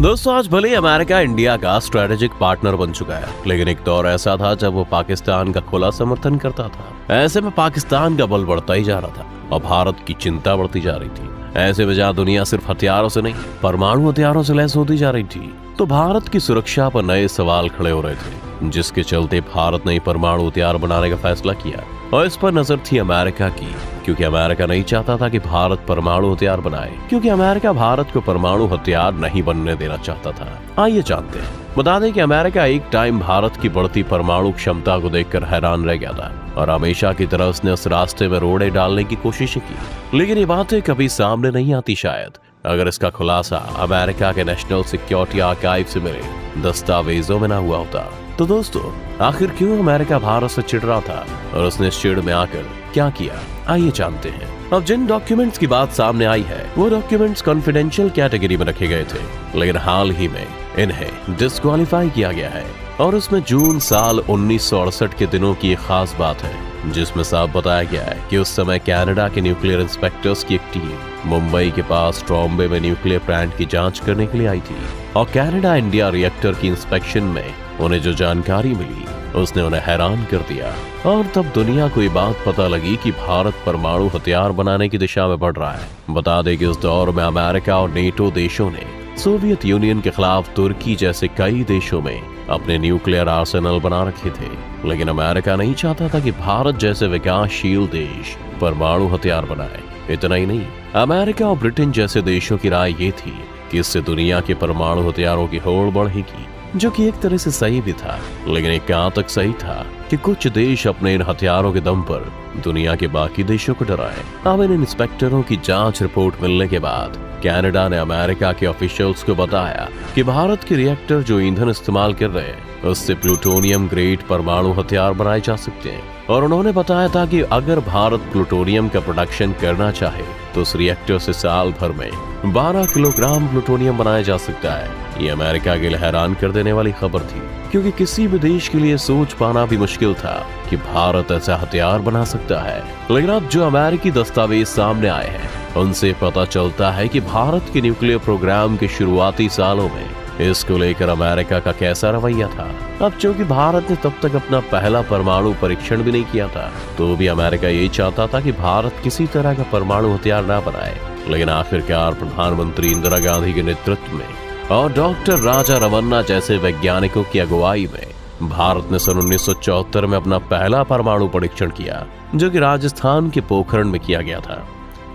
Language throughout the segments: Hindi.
दोस्तों, आज भले ही अमेरिका इंडिया का स्ट्रेटेजिक पार्टनर बन चुका है, लेकिन एक दौर ऐसा था जब वो पाकिस्तान का खुला समर्थन करता था। ऐसे में पाकिस्तान का बल बढ़ता ही जा रहा था और भारत की चिंता बढ़ती जा रही थी। ऐसे में जहाँ दुनिया सिर्फ हथियारों से नहीं, परमाणु हथियारों से लैस होती जा रही थी, तो भारत की सुरक्षा पर नए सवाल खड़े हो रहे थे, जिसके चलते भारत ने परमाणु हथियार बनाने का फैसला किया। और इस पर नजर थी अमेरिका की, क्योंकि अमेरिका नहीं चाहता था कि भारत परमाणु हथियार बनाए, क्योंकि अमेरिका भारत को परमाणु हथियार नहीं बनने देना चाहता था। आइए जानते हैं। बता दें कि अमेरिका एक टाइम भारत की बढ़ती परमाणु क्षमता को देखकर हैरान रह गया था और हमेशा की तरह उसने उस रास्ते में रोड़े डालने की कोशिश की, लेकिन ये बातें कभी सामने नहीं आती शायद अगर इसका खुलासा अमेरिका के नेशनल सिक्योरिटी आर्काइव से मिले दस्तावेजों में ना हुआ होता। तो दोस्तों, आखिर क्यों अमेरिका भारत से चिढ़ रहा था और उसने इस चिढ़ में आकर क्या किया, आइए जानते हैं। अब जिन डॉक्यूमेंट्स की बात सामने आई है, वो डॉक्यूमेंट्स कॉन्फिडेंशियल कैटेगरी में रखे गए थे, लेकिन हाल ही में इन्हें डिस्क्वालीफाई किया गया है। और उसमें जून साल 1968 के दिनों की एक खास बात है, जिसमें साफ बताया गया है कि उस समय कनाडा के न्यूक्लियर इंस्पेक्टर्स की एक टीम मुंबई के पास ट्रॉम्बे में न्यूक्लियर प्लांट की जांच करने के लिए आई थी। और कनाडा इंडिया रिएक्टर की इंस्पेक्शन में उन्हें जो जानकारी मिली, उसने उन्हें हैरान कर दिया। और तब दुनिया को ये बात पता लगी कि भारत परमाणु हथियार बनाने की दिशा में बढ़ रहा है। बता दें कि उस दौर में अमेरिका और नेटो देशों ने सोवियत यूनियन के खिलाफ तुर्की जैसे कई देशों में अपने न्यूक्लियर आर्सेनल बना रखे थे, लेकिन अमेरिका नहीं चाहता था कि भारत जैसे विकासशील देश परमाणु हथियार बनाए। इतना ही नहीं, अमेरिका और ब्रिटेन जैसे देशों की राय ये थी कि इससे दुनिया के परमाणु हथियारों की होड़ बढ़ेगी, जो कि एक तरह से सही भी था, लेकिन एक कहां तक सही था कि कुछ देश अपने इन हथियारों के दम पर दुनिया के बाकी देशों को डराए। अब इन इंस्पेक्टरों की जांच रिपोर्ट मिलने के बाद कनाडा ने अमेरिका के ऑफिशियल्स को बताया कि भारत के रिएक्टर जो ईंधन इस्तेमाल कर रहे हैं, उससे प्लूटोनियम ग्रेड परमाणु हथियार बनाए जा सकते हैं। और उन्होंने बताया था कि अगर भारत प्लूटोनियम का प्रोडक्शन करना चाहे तो उस रिएक्टर से साल भर में 12 किलोग्राम प्लूटोनियम बनाया जा सकता है। ये अमेरिका के लिए हैरान कर देने वाली खबर थी, क्योंकि किसी भी देश के लिए सोच पाना भी मुश्किल था कि भारत ऐसा हथियार बना सकता है। लेकिन अब जो अमेरिकी दस्तावेज सामने आए हैं, उनसे पता चलता है कि भारत के न्यूक्लियर प्रोग्राम के शुरुआती सालों में इसको लेकर अमेरिका का कैसा रवैया था। अब चूंकि भारत ने तब तक अपना पहला परमाणु परीक्षण भी नहीं किया था, तो भी अमेरिका यही चाहता था कि भारत किसी तरह का परमाणु हथियार ना बनाए। लेकिन आखिरकार प्रधानमंत्री इंदिरा गांधी के नेतृत्व में और डॉक्टर राजा रमन्ना जैसे वैज्ञानिकों की अगुवाई में भारत ने सन 1974 में अपना पहला परमाणु परीक्षण किया, जो कि राजस्थान के पोखरण में किया गया था।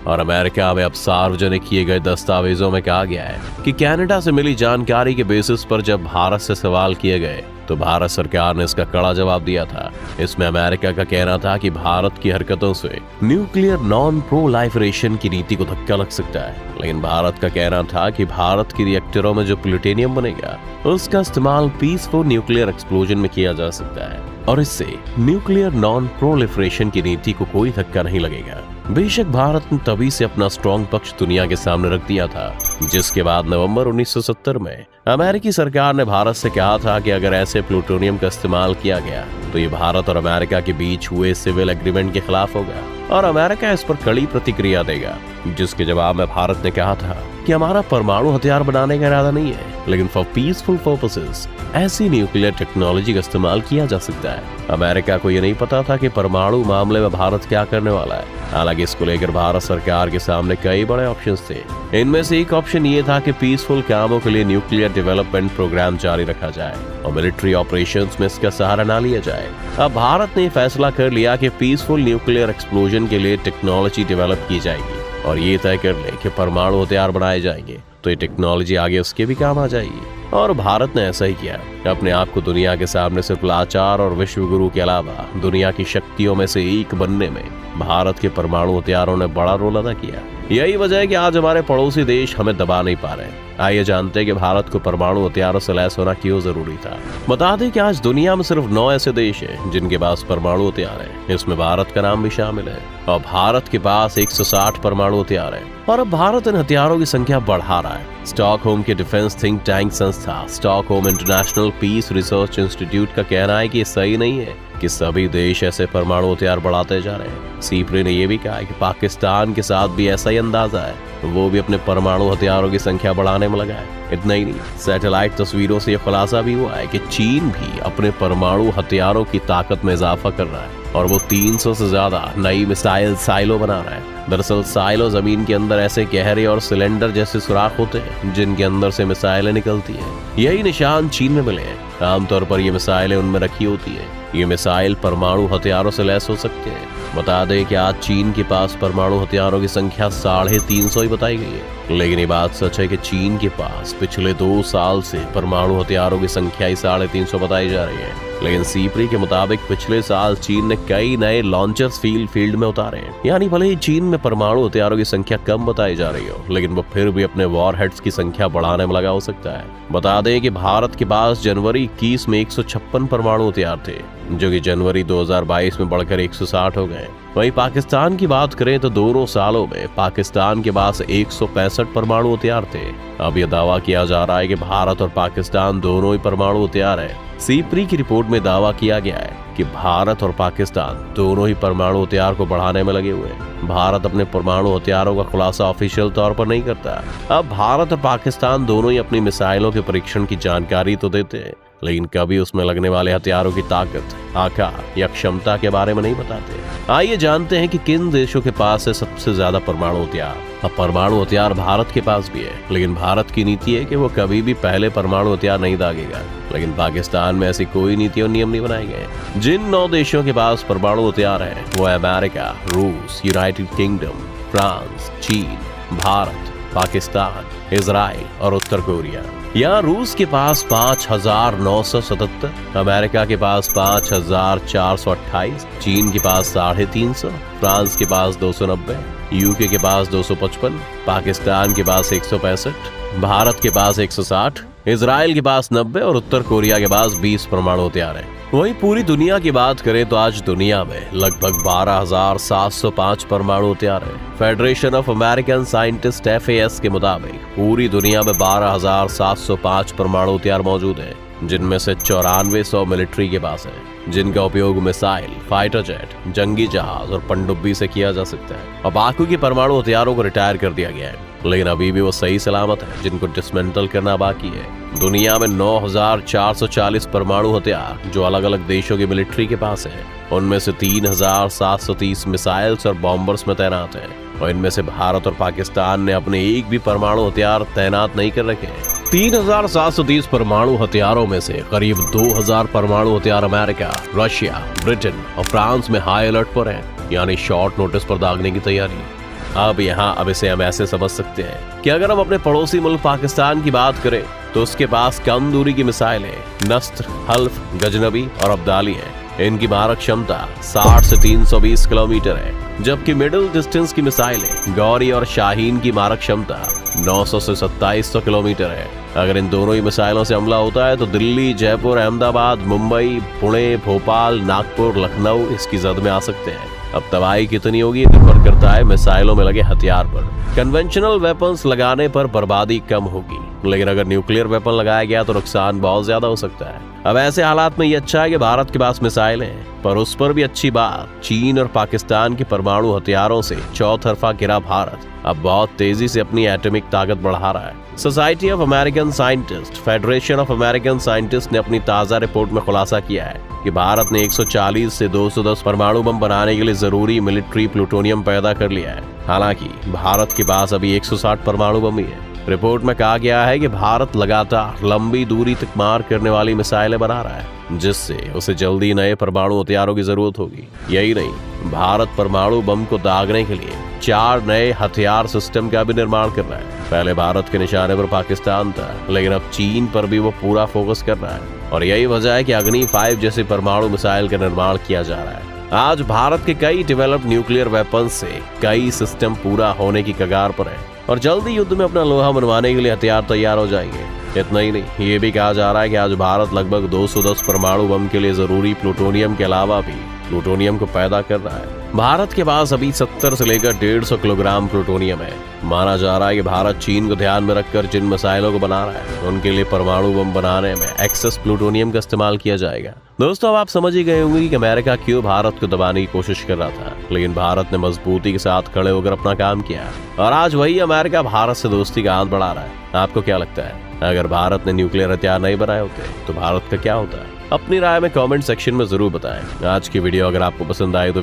और अमेरिका में अब सार्वजनिक किए गए दस्तावेजों में कहा गया है कि कनाडा से मिली जानकारी के बेसिस पर जब भारत से सवाल किए गए, तो भारत सरकार ने इसका कड़ा जवाब दिया था। इसमें अमेरिका का कहना था कि भारत की हरकतों से न्यूक्लियर नॉन प्रोलाइफरेशन की नीति को धक्का लग सकता है, लेकिन भारत का कहना था कि भारत की रिएक्टरों में जो प्लूटोनियम बनेगा, उसका इस्तेमाल पीसफुल न्यूक्लियर एक्सप्लोजन में किया जा सकता है और इससे न्यूक्लियर नॉन प्रोलिफरेशन की नीति को कोई धक्का नहीं लगेगा। बेशक भारत ने तभी से अपना स्ट्रॉन्ग पक्ष दुनिया के सामने रख दिया था, जिसके बाद नवंबर 1970 में अमेरिकी सरकार ने भारत से कहा था कि अगर ऐसे प्लूटोनियम का इस्तेमाल किया गया तो ये भारत और अमेरिका के बीच हुए सिविल एग्रीमेंट के खिलाफ होगा और अमेरिका इस पर कड़ी प्रतिक्रिया देगा। जिसके जवाब में भारत ने कहा था कि हमारा परमाणु हथियार बनाने का इरादा नहीं है, लेकिन फॉर पीसफुल पर्पसेस ऐसी न्यूक्लियर टेक्नोलॉजी का इस्तेमाल किया जा सकता है। अमेरिका को ये नहीं पता था कि परमाणु मामले में भारत क्या करने वाला है। हालांकि इसको लेकर भारत सरकार के सामने कई बड़े ऑप्शंस थे। इनमें से एक ऑप्शन ये था कि पीसफुल कामों के लिए न्यूक्लियर डेवलपमेंट प्रोग्राम जारी रखा जाए और मिलिट्री ऑपरेशंस में इसका सहारा ना लिया जाए। अब भारत ने फैसला कर लिया कि पीसफुल न्यूक्लियर एक्सप्लोजन के लिए टेक्नोलॉजी डेवलप की जाएगी और ये तय कर ले कि परमाणु हथियार बनाए जाएंगे तो ये टेक्नोलॉजी आगे उसके भी काम आ जाएगी। और भारत ने ऐसा ही किया। अपने आप को दुनिया के सामने सिर्फ लाचार और विश्व गुरु के अलावा दुनिया की शक्तियों में से एक बनने में भारत के परमाणु हथियारों ने बड़ा रोल अदा किया। यही वजह है कि आज हमारे पड़ोसी देश हमें दबा नहीं पा रहे। आइए जानते हैं कि भारत को परमाणु हथियारों से लैस होना क्यों जरूरी था। बता दें कि आज दुनिया में सिर्फ 9 ऐसे देश हैं जिनके पास परमाणु हथियार है। इसमें भारत का नाम भी शामिल है और भारत के पास 160 परमाणु हथियार है और अब भारत इन हथियारों की संख्या बढ़ा रहा है। स्टॉकहोम के डिफेंस थिंक टैंक संस्था Stockholm International Peace Research Institute का कहना है कि ये सही नहीं है कि सभी देश ऐसे परमाणु हथियार बढ़ाते जा रहे हैं। सीप्री ने यह भी कहा है कि पाकिस्तान के साथ भी ऐसा ही अंदाजा है, वो भी अपने परमाणु हथियारों की संख्या बढ़ाने में लगा है। इतना ही नहीं, सैटेलाइट तस्वीरों से यह खुलासा भी हुआ है कि चीन भी अपने परमाणु हथियारों की ताकत में इजाफा कर रहा है और वो 300 से ज्यादा नई मिसाइल साइलो बना रहा है। दरअसल साइलो जमीन के अंदर ऐसे गहरे और सिलेंडर जैसे सुराख होते हैं जिनके अंदर से मिसाइलें निकलती हैं। यही निशान चीन में मिले हैं। आमतौर पर ये मिसाइलें उनमें रखी होती है। ये मिसाइल परमाणु हथियारों से लैस हो सकते हैं। बता दें कि आज चीन के पास परमाणु हथियारों की संख्या 350 ही बताई गई है। लेकिन ये बात सच है कि चीन के पास पिछले 2 साल से परमाणु हथियारों की संख्या ही 350 बताई जा रही है। लेकिन सीप्री के मुताबिक पिछले साल चीन ने कई नए लॉन्चर्स फील्ड में उतारे हैं। यानी भले ही चीन में परमाणु हथियारों की संख्या कम बताई जा रही हो, लेकिन वो फिर भी अपने वॉर हेड्स की संख्या बढ़ाने में लगा हो सकता है। बता दें कि भारत के पास जनवरी 21 में 156 परमाणु हथियार थे, जो कि जनवरी 2022 में बढ़कर 160 हो गए। वहीं पाकिस्तान की बात करें तो दोनों सालों में पाकिस्तान के पास 165 परमाणु हथियार थे। अब यह दावा किया जा रहा है कि भारत और पाकिस्तान दोनों ही परमाणु हथियार है। सीप्री की रिपोर्ट में दावा किया गया है कि भारत और पाकिस्तान दोनों ही परमाणु हथियार को बढ़ाने में लगे हुए हैं। भारत अपने परमाणु हथियारों का खुलासा ऑफिशियल तौर पर नहीं करता। अब भारत और पाकिस्तान दोनों ही अपनी मिसाइलों के परीक्षण की जानकारी तो देते हैं, लेकिन कभी उसमें लगने वाले हथियारों की ताकत, आकार या क्षमता के बारे में नहीं बताते। आइए जानते हैं कि किन देशों के पास है सबसे ज्यादा परमाणु हथियार। अब परमाणु हथियार भारत के पास भी है, लेकिन भारत की नीति है कि वो कभी भी पहले परमाणु हथियार नहीं दागेगा। लेकिन पाकिस्तान में ऐसी कोई नीति और नियम नहीं बनाए गए। जिन 9 देशों के पास परमाणु हथियार है वो अमेरिका, रूस, यूनाइटेड किंगडम, फ्रांस, चीन, भारत, पाकिस्तान, इजराइल और उत्तर कोरिया। यहाँ रूस के पास 5,977, अमेरिका के पास 5,428, चीन के पास 350, फ्रांस के पास 290, यूके के पास 255, पाकिस्तान के पास 165, भारत के पास 160, इजराइल के पास 90 और उत्तर कोरिया के पास 20 परमाणु हथियार है। वहीं पूरी दुनिया की बात करें तो आज दुनिया में लगभग 12,705 परमाणु हथियार है। Federation of American scientist FAS के मुताबिक पूरी दुनिया में 12,705 परमाणु हथियार मौजूद है, जिनमें से 9400 मिलिट्री के पास है, जिनका उपयोग मिसाइल, फाइटर जेट, जंगी जहाज और पनडुब्बी से किया जा सकता है। और बाकी के परमाणु हथियारों को रिटायर कर दिया गया है, लेकिन अभी भी वो सही सलामत है, जिनको डिसमेंटल करना बाकी है। दुनिया में 9,440 परमाणु हथियार जो अलग अलग देशों की मिलिट्री के पास है, उनमें से 3,730 मिसाइल्स और बॉम्बर्स में तैनात है। और इनमें से भारत और पाकिस्तान ने अपने एक भी परमाणु हथियार तैनात नहीं कर रखे हैं। 3,730 परमाणु हथियारों में से करीब 2,000 परमाणु हथियार अमेरिका, रशिया, ब्रिटेन और फ्रांस में हाई अलर्ट पर हैं, यानी शॉर्ट नोटिस पर दागने की तैयारी। अब इसे हम ऐसे समझ सकते हैं कि अगर हम अपने पड़ोसी मुल्क पाकिस्तान की बात करें तो उसके पास कम दूरी की मिसाइलें नस्र, हल्फ, गजनबी और अब्दाली है। इनकी मारक क्षमता 60 से 320 किलोमीटर है, जबकि मिडिल डिस्टेंस की मिसाइलें गौरी और शाहीन की मारक क्षमता 900 से 2700 किलोमीटर है। अगर इन दोनों ही मिसाइलों से हमला होता है तो दिल्ली, जयपुर, अहमदाबाद, मुंबई, पुणे, भोपाल, नागपुर, लखनऊ इसकी जद में आ सकते हैं। अब तबाही कितनी होगी निर्भर करता है मिसाइलों में लगे हथियार पर। कन्वेंशनल वेपन्स लगाने पर बर्बादी कम होगी, लेकिन अगर न्यूक्लियर वेपन लगाया गया तो नुकसान बहुत ज्यादा हो सकता है। अब ऐसे हालात में ये अच्छा है कि भारत के पास मिसाइलें हैं, पर उस पर भी अच्छी बात, चीन और पाकिस्तान के परमाणु हथियारों से चौतरफा घिरा भारत अब बहुत तेजी से अपनी एटॉमिक ताकत बढ़ा रहा है। Society of American scientist, federation of American scientist ने अपनी ताजा रिपोर्ट में खुलासा किया है कि भारत ने 140 से 210 परमाणु बम बनाने के लिए जरूरी मिलिट्री प्लूटोनियम पैदा कर लिया है। हालांकि भारत के पास अभी 160 परमाणु बम ही है। रिपोर्ट में कहा गया है कि भारत लगातार लंबी दूरी तक मार करने वाली मिसाइलें बना रहा है, जिससे उसे जल्दी नए परमाणु हथियारों की जरूरत होगी। यही नहीं, भारत परमाणु बम को दागने के लिए 4 नए हथियार सिस्टम का भी निर्माण कर रहा है। पहले भारत के निशाने पर पाकिस्तान था, लेकिन अब चीन पर भी वो पूरा फोकस कर रहा है। और यही वजह है कि अग्नि 5 जैसे परमाणु मिसाइल का निर्माण किया जा रहा है। आज भारत के कई डेवलप्ड न्यूक्लियर वेपन्स से कई सिस्टम पूरा होने की कगार पर है और जल्दी युद्ध में अपना लोहा मनवाने के लिए हथियार तैयार हो जाएंगे। इतना ही नहीं, ये भी कहा जा रहा है कि आज भारत लगभग 210 परमाणु बम के लिए जरूरी प्लूटोनियम के अलावा भी प्लूटोनियम को पैदा कर रहा है। भारत के पास अभी 70 से लेकर 150 किलोग्राम प्लूटोनियम है। माना जा रहा है कि भारत चीन को ध्यान में रखकर जिन मिसाइलों को बना रहा है उनके लिए परमाणु बम बनाने में एक्सेस प्लूटोनियम का इस्तेमाल किया जाएगा। दोस्तों, अब आप समझ ही गए होंगे कि अमेरिका क्यों भारत को दबाने की कोशिश कर रहा था, लेकिन भारत ने मजबूती के साथ खड़े होकर अपना काम किया और आज वही अमेरिका भारत से दोस्ती का हाथ बढ़ा रहा है। आपको क्या लगता है, अगर भारत ने न्यूक्लियर हथियार नहीं बनाए होते तो भारत का क्या होता है? अपनी राय में कमेंट सेक्शन में जरूर बताएं। आज की वीडियो अगर आपको पसंद आए तो